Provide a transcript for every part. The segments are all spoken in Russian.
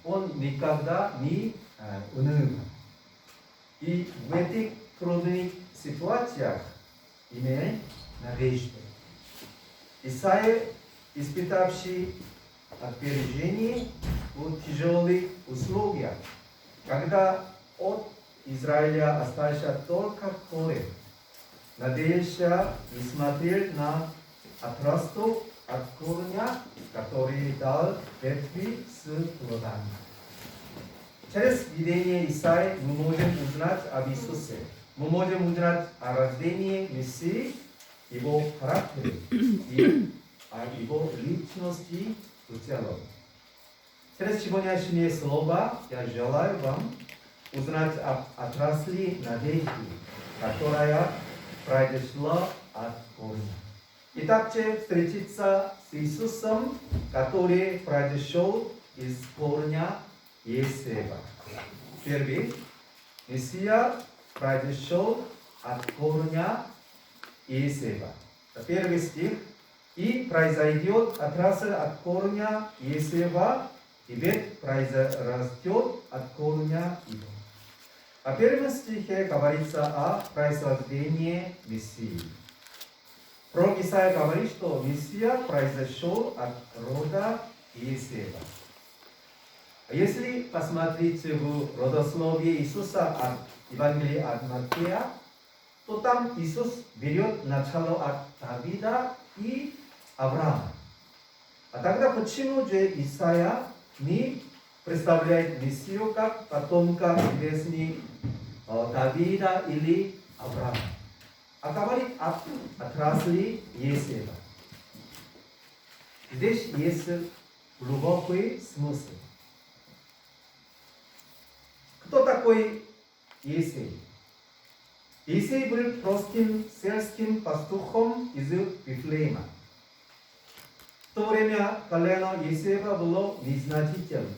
он никогда не унывал. И в этих трудных ситуациях имеет надежду. Исаия, испытавший отвержение в тяжелых условиях, когда от Израиля остался только Корев, надеялся и смотрел на отросток от корня, который дал ветви с плодами. Через видение Исаии мы можем узнать об Иисусе. Мы можем узнать о рождении Мессии, его характере и о его личности в целом. Через сегодняшнее слово я желаю вам узнать об отрасли надежды, которая произошла от корня. Итак, встретиться с Иисусом, который произошел из корня Иосифа. Первый. Мессия произошел от корня Иосифа. Первый стих. И произойдет отрасль от корня Иосифа, и ветвь произрастет от корня его. В первом стихе говорится о происхождении Мессии. Пророк Исаия говорит, что Мессия произошел от рода Иосифа. Если посмотреть в родословие Иисуса от Евангелия от Матфея, то там Иисус берет начало от Давида и Авраама. А тогда почему же Исаия не представляет Мессию как потомка небесных Давида или Авраама, а говорит об отрасли Иосифа? Здесь есть глубокий смысл. Кто такой Иосиф? Иосиф был простым сельским пастухом из Вифлеема. В то время колено Иосифа было незначительным.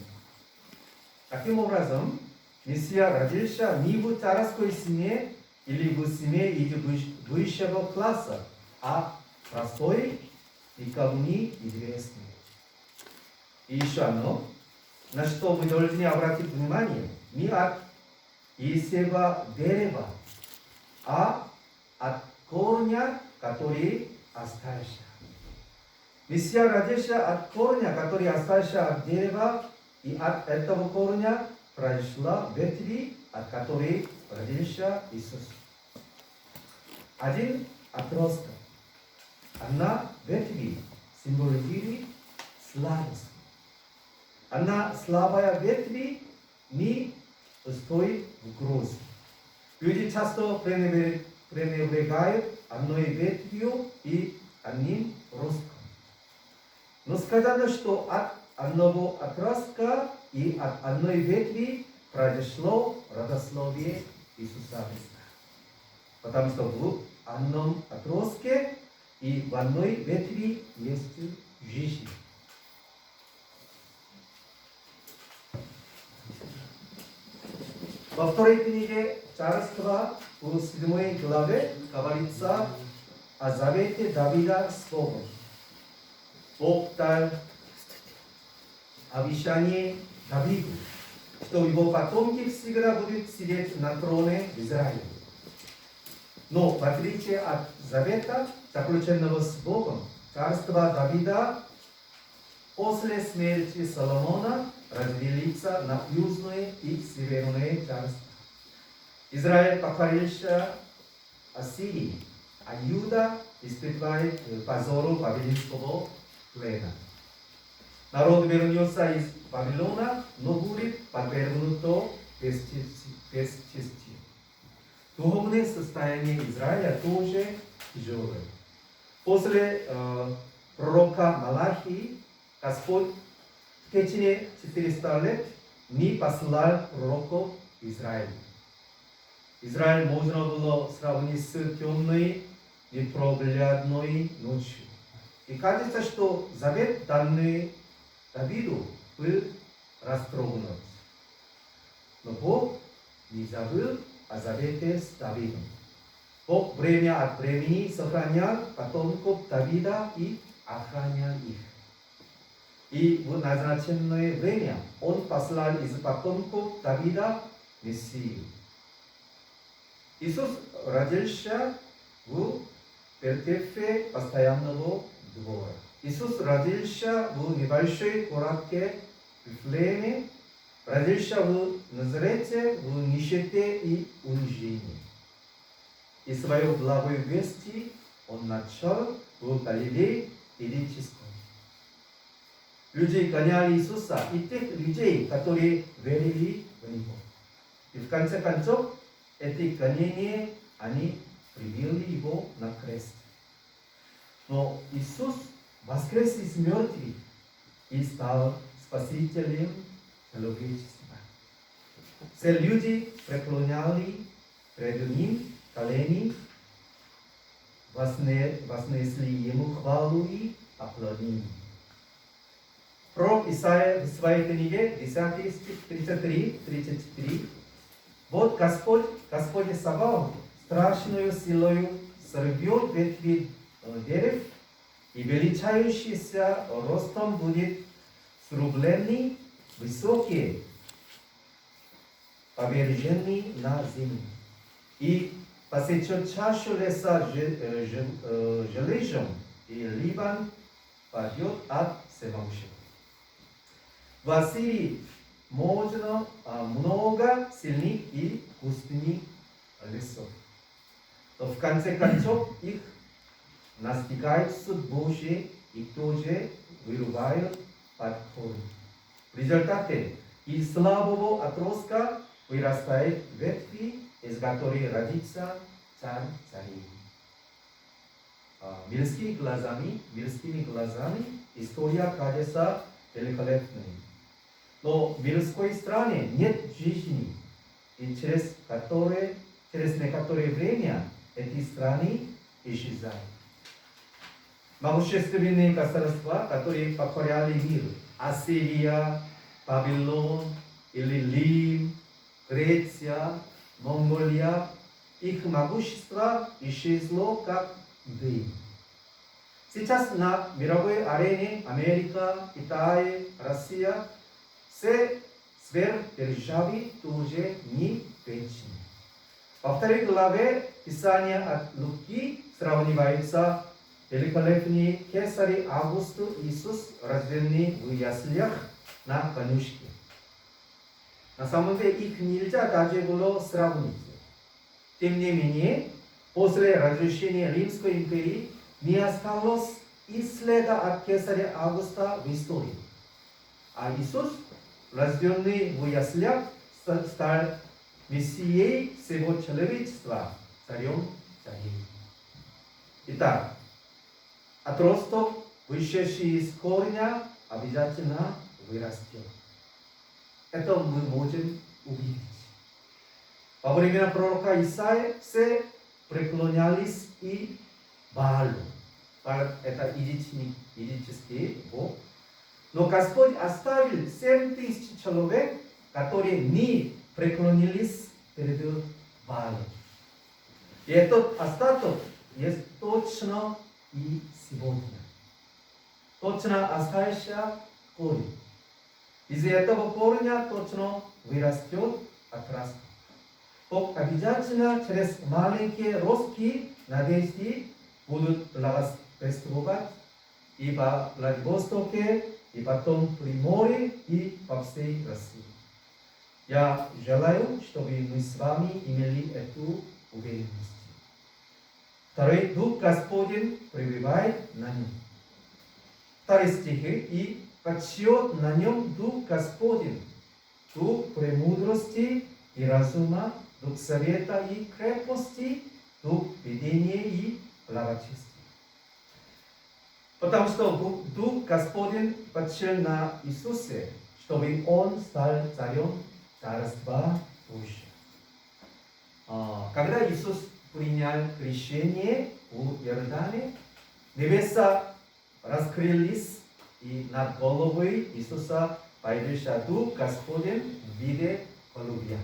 Таким образом, Мессия родился не в царской семье или в семье из высшего класса, а простой, никому не известный. И еще одно, на что вы должны обратить внимание, не от Иосифа дерева, а от корня, который остался. Мессия родился от корня, который остался от дерева, и от этого корня произошла ветви, от которой родился Иисус. Один отросток, одна ветви символизирует слабость. Одна слабая ветви не стоит угрозы. Люди часто пренебрегают одной ветвью и одним ростом. Но сказано, что от одного отростка и от одной ветви произошло родословие Иисуса Христа. Потому что в одном отростке и в одной ветви есть жизнь. Во второй книге Царства, в 7 главе, говорится о завете Давида с Богом. Бог дал обещание Давиду, что его потомки всегда будут сидеть на троне в Израиле. Но в отличие от завета, заключенного с Богом, царство Давида после смерти Соломона разделится на южное и северное царство. Израиль покорился Ассирии, а Иуда испытывает позору вавилонского плена. Народ вернется из Вавилона, но будет подвергнуто бесчестию. Духовное состояние Израиля тоже тяжелое. После пророка Малахии Господь в течение 400 лет не послал пророков в Израиль. Израиль можно было сравнить с темной, непроглядной ночью. И кажется, что завет, данный Давиду, был расторгнут. Но Бог не забыл о завете с Давидом. Бог время от времени сохранял потомков Давида и охранял их. И в назначенное время он послал из потомков Давида Мессию. Иисус родился в Вертефе постоянного двора. Иисус родился в небольшой городке Вифлееме, родился в Назарете в нищете и унижении. И свою благую весть он начал в Галилее Иудейской. Люди гоняли Иисуса и тех людей, которые верили в Него. И в конце концов, эти гонения, они привели его на крест. Но Иисус воскрес из мертвых и стал спасителем человечества. Все люди преклоняли пред ним колени, вознесли ему хвалу и аплодисменты. Пророк Исаия в своей книге 10 стих 33. Вот Господь Саваоф страшную силою сорвет ветви дерев, и величающийся ростом будет срубленный, высокий, поверженный на землю. И посечет чашу леса железом, и Ливан падет от всемогущего. В Ассирии можно много сильных и густых лесов. Но в конце концов их настигает суд Божий, и тоже вырубают под корень. В результате из слабого отростка вырастает ветви, из которой родится царь царей. Мирскими глазами история кажется великолепной. Но в мирской стране нет жизни, и через некоторое время эти страны исчезают. Могущественные государства, которые покоряли мир, Ассирия, Вавилон или Рим, Греция, Монголия, их могущество исчезло как дым. Сейчас на мировой арене Америка, Китай, Россия все сверхдержавы тоже не вечны. Во второй главе Писания от Луки сравнивается великолепный кесарь Август Иисус, рожденный в яслях на конюшне. На самом деле их нельзя даже было сравнить. Тем не менее, после разрушения Римской империи не осталось и следа от кесаря Августа в истории. А Иисус, рожденный в яслях, стал Мессией всего человечества, царем царей. Итак, отросток, вышедший из корня, обязательно вырастет. Это мы можем увидеть. Во время пророка Исаия все преклонялись и Баалу. Баал – это языческий бог. Но Господь оставил 7000 человек, которые не преклонились перед Баалом. И этот остаток есть точно и сегодня. Точно остающийся корень. Из этого корня точно вырастет отрасток. Бог обязательно через маленькие ростки надежды будут благоприятствовать и во Владивостоке, и потом при море, и по всей России. Я желаю, чтобы мы с вами имели эту уверенность. Второй Дух Господень пребывает на нем. Второй стих. И почет на нем Дух Господень, Дух премудрости и разума, Дух совета и крепости, Дух ведения и благочестия. Потому что Дух Господень почил на Иисусе, чтобы Он стал царем Царства Божьего. Когда Иисус принял крещение в Иордане, небеса раскрылись, и над головой Иисуса появился Дух Господень в виде голубя.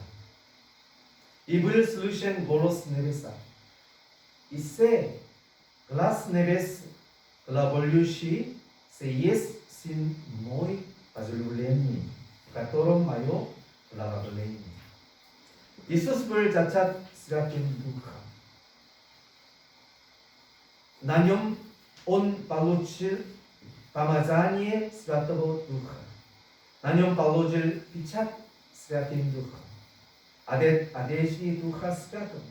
И был слышен голос небеса. И глаз небес глаголющий, есть Сын мой возлюбленный, в котором мое благоволение. Иисус был зачат Святым Духом. На нем Он получил помазание Святого Духа. На нем положил печать Святым Духом. Одежды Духа Святого.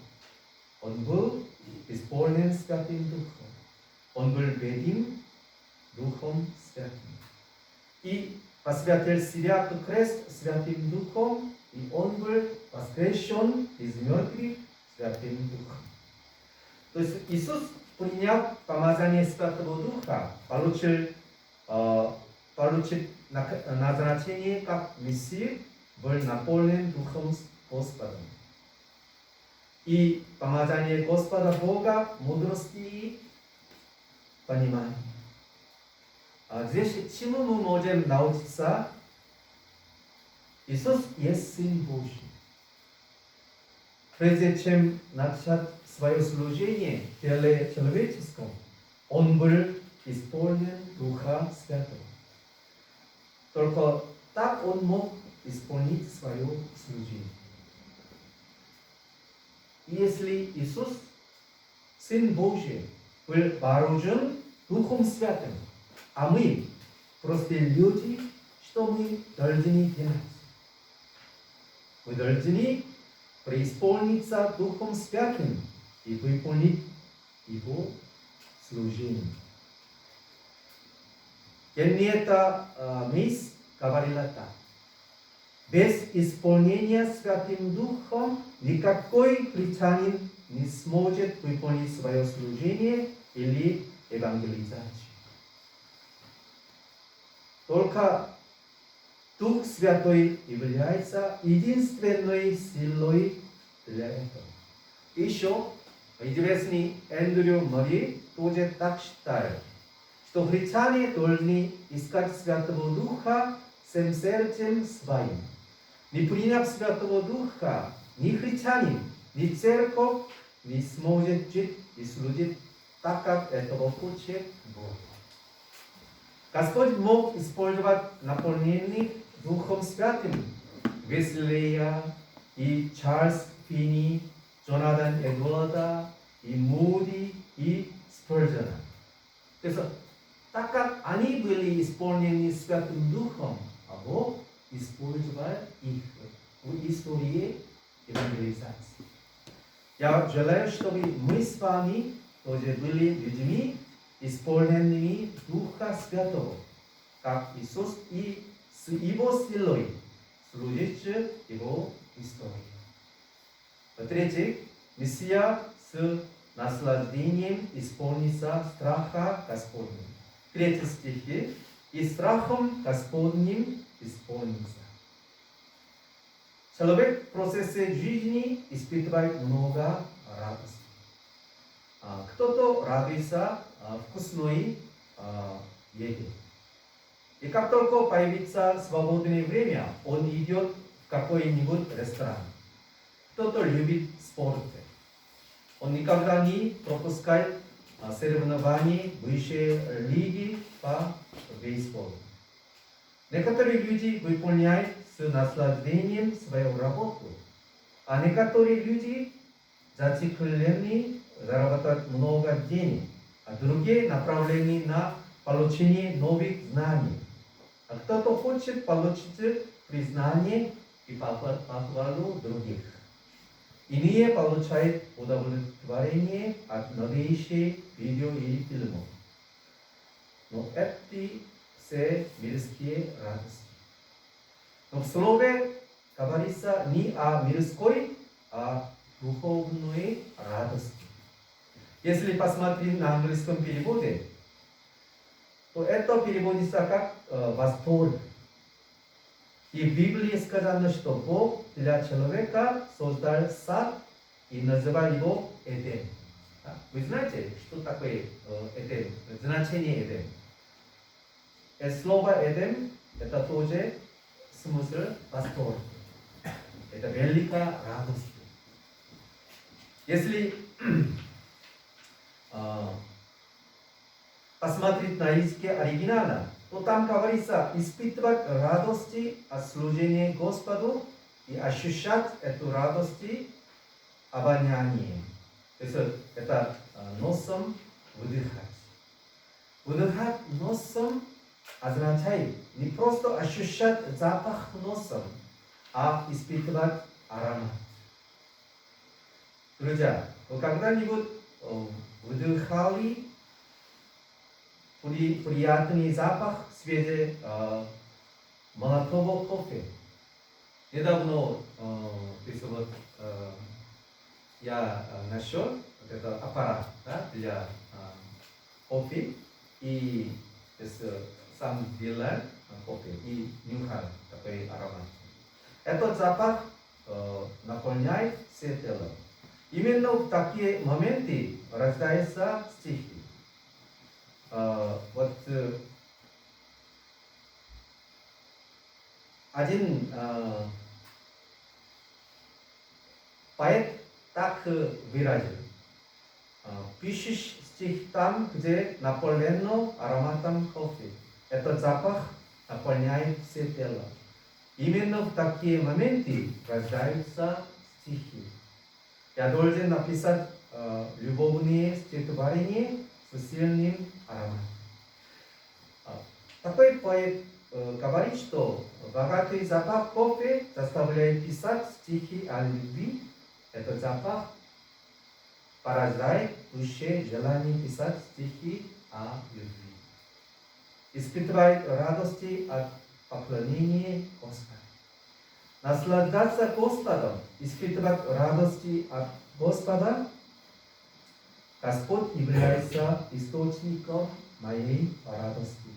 Он был исполнен Святым Духом. Он был ведим Духом Святым. И посвятил себя к крест Святым Духом, и Он был воскрешен из мертвых Святым Духом. То есть Иисус, приняв помазание Святого Духа, получил назначение как Мессия, был наполнен Духом Господом. И помазание Господа Бога, мудрости и понимания. Здесь чему мы можем научиться? Иисус есть Сын Божий. Прежде чем начать свое служение в теле человеческом, Он был исполнен Духа Святого. Только так Он мог исполнить свое служение. Если Иисус, Сын Божий, был вооружен Духом Святым, а мы простые люди, что мы должны делать? Мы должны преисполниться Духом Святым и выполнить Его служение. Генриетта Мейс говорила так: без исполнения Святым Духом никакой христианин не сможет выполнить свое служение или евангелизацию. Только Дух Святой является единственной силой для этого. Еще известный Эндрю Мори тоже так считает, что христиане должны искать Святого Духа всем сердцем своим. Не приняв Святого Духа, ни христианин, ни церковь не сможет жить и служить так, как этого хочет Бог. Господь мог использовать наполненных Духом Святым Веслея и Чарльз Фини, Джонатан Эдварда и Муди и Спurgeon. 그래서 так как они были исполнены Святым Духом, Бог использовал их в истории евангелизации. Я желаю, чтобы мы с вами тоже были людьми, исполненными Духа Святого, как Иисус, и с Его силой служить Его истории. В-третьих, Мессия с наслаждением исполнится страха Господня. В 3 стихе: и страхом Господним исполнится. Человек в процессе жизни испытывает много радости. Кто-то радуется вкусной еде. И как только появится свободное время, он идет в какой-нибудь ресторан. Кто-то любит спорт. Он никогда не пропускает соревнования высшей лиги по бейсболу. Некоторые люди выполняют с наслаждением свою работу, а некоторые люди зациклены зарабатывать много денег, а другие направлены на получение новых знаний. А кто-то хочет получить признание и похвалу других. Иные получают удовлетворение от новейших видео и фильмов. Но эти все мирские радости. Но в слове говорится не о мирской, а духовной радости. Если посмотреть на английском переводе, то это переводится как восторг. И в Библии сказано, что Бог для человека создал сад и назвал его Эдем. Вы знаете, что такое Эдем? Значение Эдем. Слово Эдем – это тоже смысл восторг. Это великая радость. Если посмотреть на языке оригинала, то там говорится испытывать радости от служения Господу и ощущать эту радость обонянием. То есть это носом выдыхать. Выдыхать носом означает не просто ощущать запах носом, а испытывать аромат. Друзья, вы когда-нибудь выдыхали приятный запах свежего молотого кофе? Недавно я нашел вот этот аппарат, да, для кофе, и сам делал кофе и нюхал такой аромат. Этот запах наполняет все тело. Именно в такие моменты рождаются стихи. Один поэт так выразил: пишешь стих там, где наполнено ароматом кофе. Этот запах наполняет все тело. Именно в такие моменты рождаются стихи. Я должен написать любовные стихотворения с сильным ароматом. Такой поэт говорит, что богатый запах кофе заставляет писать стихи о любви. Этот запах порождает в душе желание писать стихи о любви. Испытывает радости от поклонения Господу. Наслаждаться Господом, испытывать радости от Господа. Господь является источником моей радости.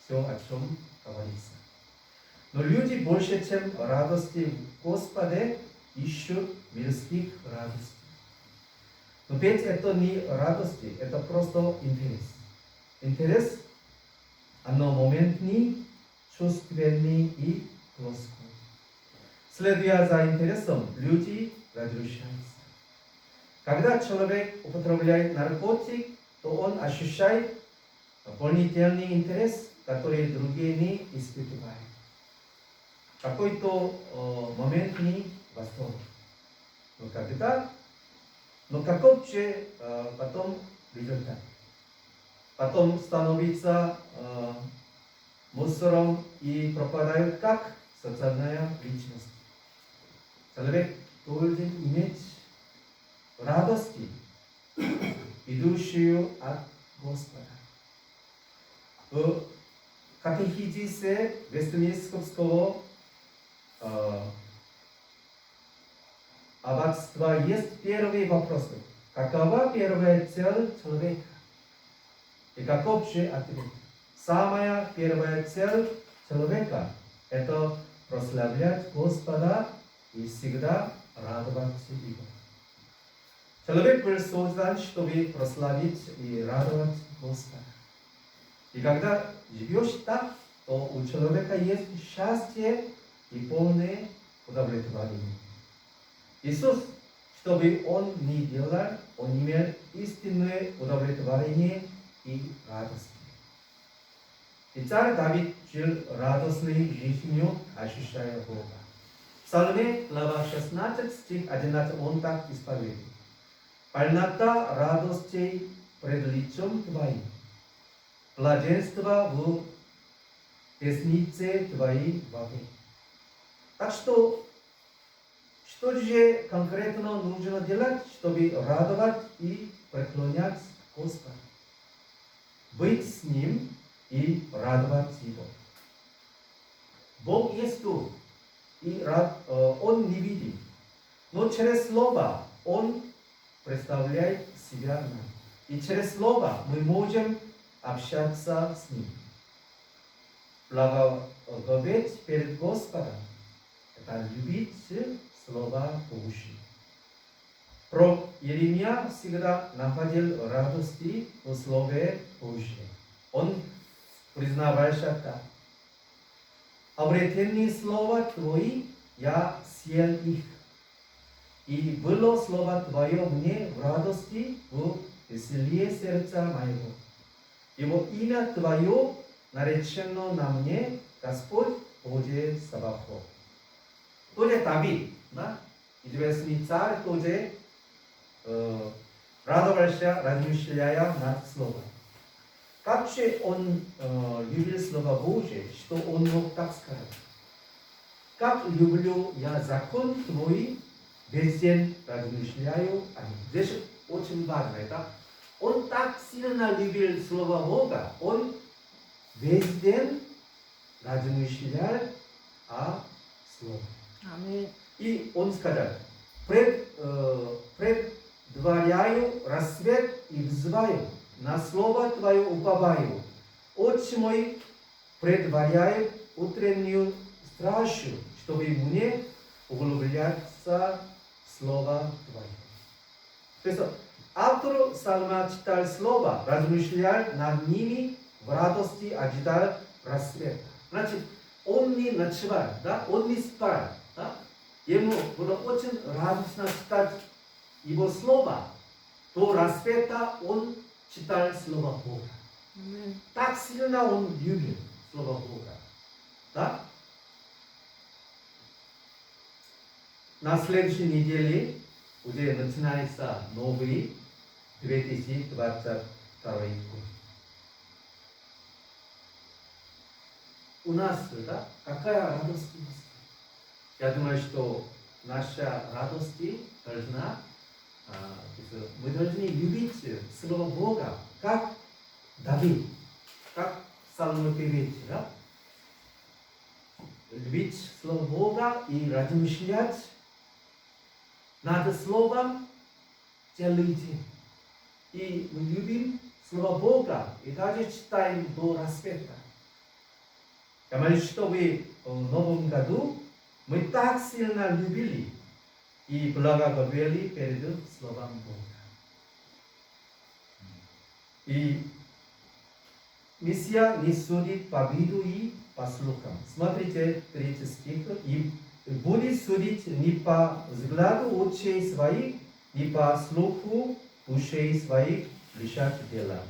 Все, о чем говорится. Но люди больше, чем радости в Господе, ищут мирских радостей. Но ведь это не радости, это просто интерес. Интерес, оно моментный, чувственный и плоский. Следуя за интересом, люди разрушаются. Когда человек употребляет наркотик, то он ощущает дополнительный интерес, который другие не испытывают. Какой-то моментный восторг. Но каков же потом результат? Потом становится мусором и пропадает как социальная личность. Человек должен иметь радости, идущую от Господа. В катехизисе Вестминстерского аббатства есть первый вопрос. Какова первая цель человека? И каков же ответ? Самая первая цель человека – это прославлять Господа и всегда радоваться Его. Человек был создан, чтобы прославить и радовать Господа. И когда живешь так, то у человека есть счастье и полное удовлетворение. Иисус, что бы он ни делал, он имел истинное удовлетворение и радость. И царь Давид жил радостной жизнью, ощущая Бога. В Псалме, глава 16, стих 11, он так исповедует: «Полнота радостей пред лицом Твоим, блаженство в деснице Твоей вовек». Так что же конкретно нужно делать, чтобы радовать и преклонять Господа? Быть с Ним и радовать Его. Бог есть Дух, и Он не видим, но через Слово Он представляет себя нам. И через Слово мы можем общаться с Ним. Благоговеть перед Господом – это любить Слово Божье. Пророк Иеремия всегда находил радости в Слове Божьем. Он признавался так: «Обретенные слова Твои, я съел их, и было Слово Твое мне в радости, в веселье сердца моего. Его имя Твое наречено на мне Господь Божий Саваоф. Тоже Давид, да? известный царь, тоже радовался, размышляя над словом. Как же он любил Слово Божие, что он мог так сказать? Как люблю я закон твой, весь день размышляю о нем. Здесь очень важно, это он так сильно любил Слово Бога, он весь день размышлял о Слове. Аминь. И он сказал, предваряю рассвет и взываю, на Слово Твое уповаю. Отче мой, предваряет утреннюю стражу, чтобы мне углубляться в Слово Твое. 그래서 автор псалма читал Слово, размышлял над ними в радости, ожидал рассвета. Значит, он не ночевал, да? Он не спал. Да? Ему было очень радостно читать его Слово. До рассвета он читал Слово Бога. Аминь. Так сильно он любил Слово Бога. Да? На следующей неделе уже начинается новый 2022 год. У нас, да, какая радость у нас? Я думаю, что наша радость должна, мы должны любить Слово Бога, как Давид, как псалмопевец, да? Любить Слово Бога и размышлять над Словом целый день. И мы любим Слово Бога и даже читаем до рассвета. Я молюсь, чтобы в новом году мы так сильно любили и благоговели перед Словом Бога. И Мессия не судит по виду и по слухам. Смотрите, 3 стих. И будет судить не по взгляду очей своих, не по слуху ушей своих решать дела.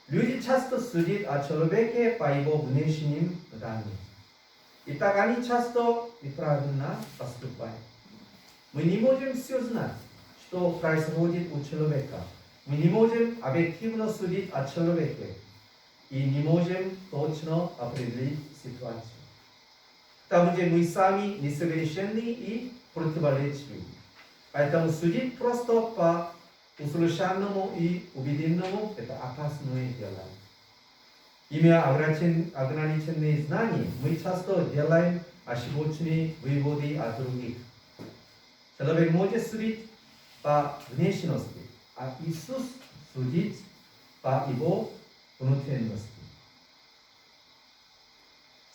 Люди часто судят о человеке по его внешним данным. И так они часто неправильно поступают. Мы не можем все знать, что происходит у человека. Мы не можем объективно судить о человеке. И не можем точно определить ситуацию. К тому же мы сами несовершенны и противоречивы. Поэтому судить просто по услышанному и увиденному – это опасное дело. Имея ограниченные знания, мы часто делаем ошибочные выводы о других. Человек может судить по внешности, а Иисус судит по его внутренности.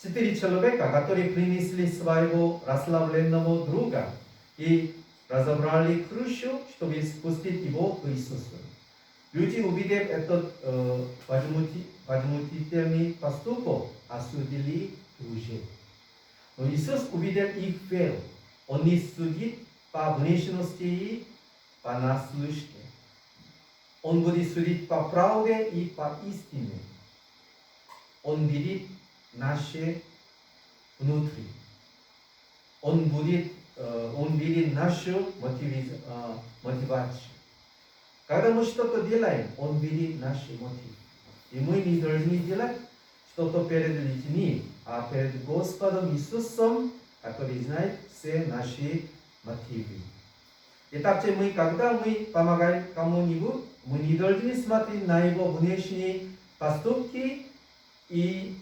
4 человека, которые принесли своего расслабленного друга и разобрали крышу, чтобы спустить его к Иисусу. Люди, увидев этот возмутительный поступок, осудили друзей. Но Иисус увидел их веру. Он не судит по внешности и по наслышке. Он будет судить по правде и по истине. Он видит наши внутри. Он видит нашу мотивацию. Когда мы что-то делаем, он видит наши мотивы. И мы не должны делать что-то перед людьми, а перед Господом Иисусом, который знает все наши мотивы. И также мы, когда мы помогаем кому-нибудь, мы не должны смотреть на его внешние поступки и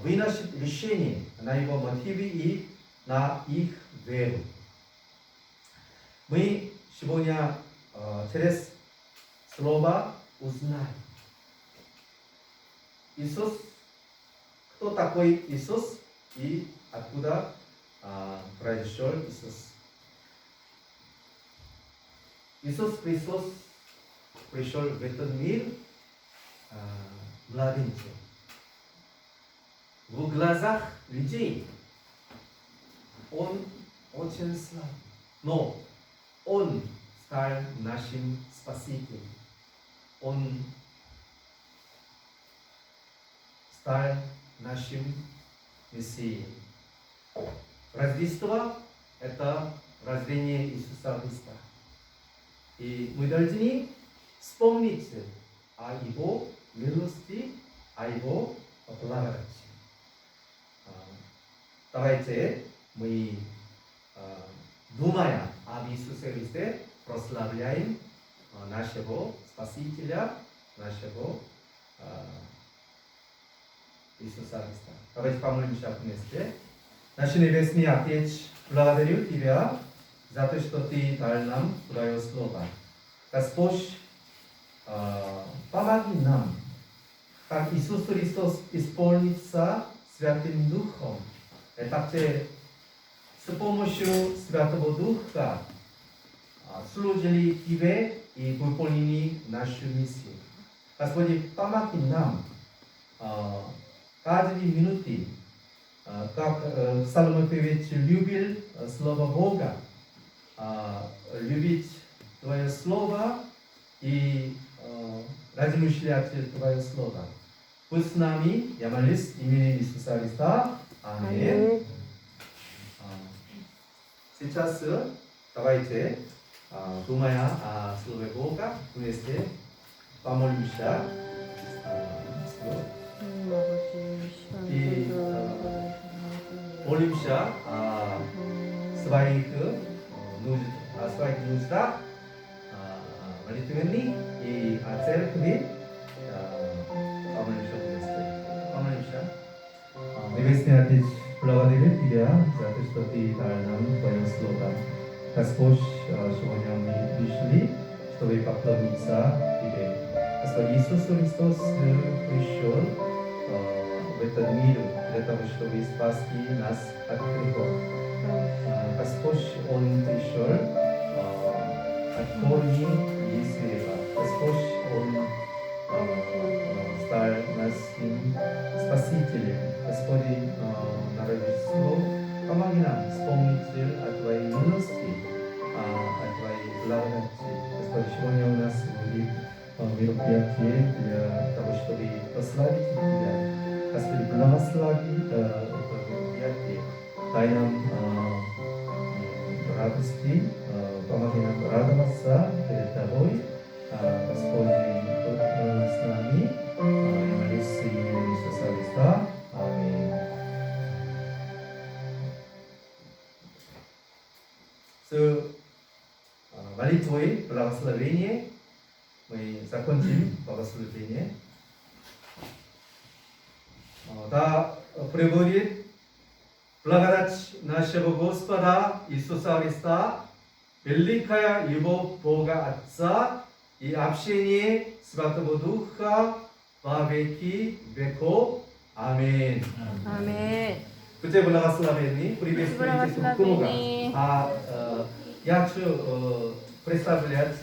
выносить решение на его мотивы и на их веру. Мы сегодня через слово узнаем. Иисус, кто такой Иисус и откуда произошел Иисус. Иисус Христос пришел в этот мир младенцем. В глазах людей он очень слаб, но он стал нашим спасителем. Он стал нашим Мессией. Рождество – это рождение Иисуса Христа. И мы должны вспомнить о Его милости, о Его благодати. Давайте мы, думая об Иисусе Христе, прославляем нашего Спасителя, нашего Иисуса Христа. Давайте помолимся вместе. Наш Небесный Отец, благодарю Тебя за то, что Ты дал нам Твое Слово. Господь, помоги нам, как Иисус Христос исполнится Святым Духом, и также с помощью Святого Духа служили Тебе и выполнили нашу миссию. Господи, помоги нам каждой минуты, как псалмопевец любил Слово Бога, любить Твое Слово и размышлять Твое Слово. Пусть с нами, я молюсь в имени Иисуса Христа. Аминь. Сейчас давайте, думая о Слове Бога, вместе помолимся. И молимся о своих нуждах, молитвенных и о церкви. Помолимся вместе. Помолимся. Небесный Отец, благодарю Тебя за то, что Ты дал нам Твое Слово. Господь, сегодня мы пришли, чтобы поклониться Тебе. Господь, Иисус Христос пришел в этот мир для того, чтобы спасти нас от грехов. Господь, Он пришел от корней и слева. Господь, Он стал нашим Спасителем. Господи, на Рождество помоги нам вспомнить о Твоей милости, о Твоей благодати. Господи, сегодня у нас будет мероприятие для того, чтобы прославить Тебя. Господи, благослови это мероприятие. Дай нам радости, помоги нам радоваться перед Тобой. Господи, будь с нами. Я молюсь в имени Иисуса Христа. Аминь. С молитвой благословения мы закончим благословение. Да пребудет благодать нашего Господа Иисуса Христа, великая любовь Бога Отца и общение Святого Духа во веки веков. Аминь. Аминь. Будьте благословенны. Приветствуйте друг друга. Я хочу представлять